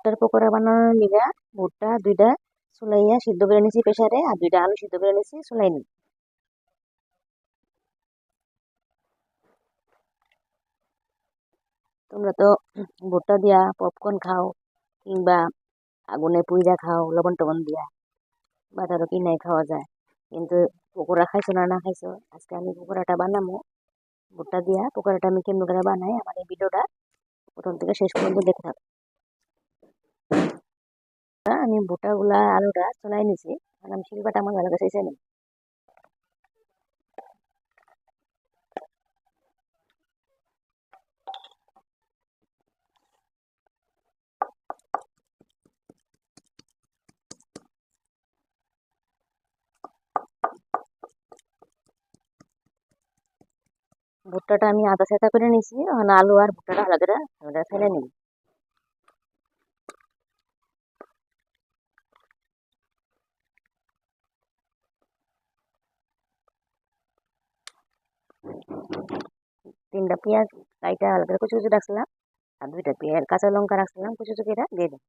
ভুট্টার পকোড়া বানানোর লিগা ভুট্টা দুইটা চুলাইয়া সিদ্ধ করে নিছি প্রেসারে, আর দুইটা আলু সিদ্ধ করে নিছি চুলাই নি। তোমরা তো ভুট্টা দিয়া পপকর্ন খাও, কিংবা আগুনে পুইরা খাও লবণ টবণ দিয়া, বাজারও কিনাই খাওয়া যায়। কিন্তু পকোড়া খাইছো না না খাইছো, আজকে আমি পকোড়াটা বানাবো। ভুট্টা দিয়া পকোড়াটা আমি কেমন করে বানাই আমার এই ভিডিওটা প্রথম থেকে শেষ পর্যন্ত দেখে থাকো। আমি ভুট্টাগুলা আলুটা চলাই নিছি, আর আমি শিলবাটা আমার ভালো কাছে নিই। ভুট্টাটা আমি আধা সেটা করে নিছি, এখন আলু আর ভুট্টাটা আলাদা আলাদা ফেলে নিই। তিনটা পেঁয়াজ কাইটা আলাদা কুচি কুচি রাখছিলাম, আর দুইটা পেঁয়াজ কাঁচা লঙ্কা রাখছিলাম কুচি কুচি করে দিয়ে দিই।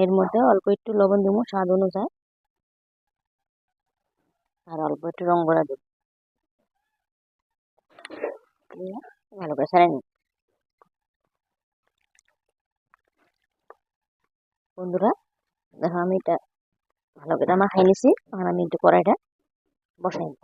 এর মধ্যে অল্প একটু লবণ দিব স্বাদ অনুযায়ী, আর অল্প একটু রং গুঁড়া দিব, দিয়ে ভালো করে সারাই নিই। বন্ধুরা দেখো আমি এটা ভালো করে মাখাই নিছি, এখন আমি একটু কড়াইটা বসাই নিই।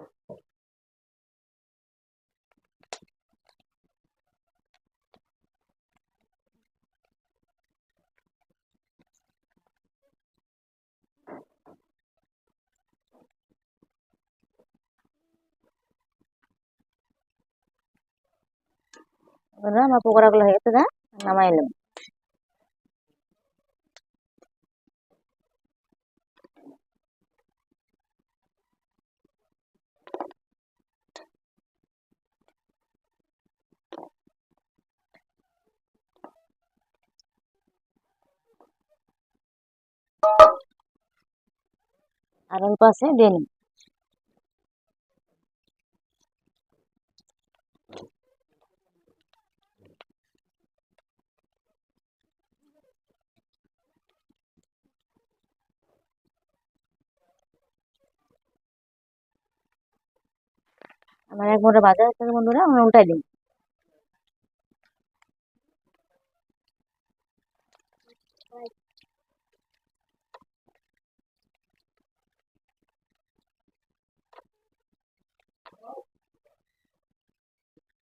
বন্ধুরা আমার পকোড়াগুলো হয়ে গেছে, নামাই এলাম। আর অল্প আছে দিয়ে নিই। আমার এক মোটা ভাজা আছে বন্ধুরা, আমরা উল্টাই দিই।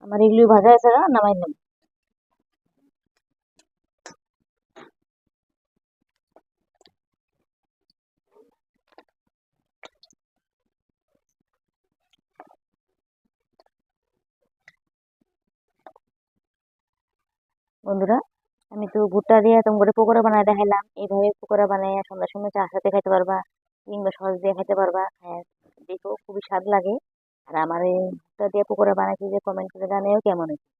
আমার এগুলি ভাজা আছে, নামাই নিলাম। বন্ধুরা আমি তো ভুট্টা দিয়ে তোমাকে পকোড়া বানায় দেখাইলাম, এইভাবে পকোড়া বানাই সন্ধ্যার সময় চা সাথে খাইতে পারবা, কিংবা সস দিয়ে খাইতে পারবা। হ্যাঁ, দেখো খুবই স্বাদ লাগে। আর আমার এই ভুট্টা দিয়ে পকোড়া বানাইছি যে কমেন্ট করে জানাও কেমন হয়েছে।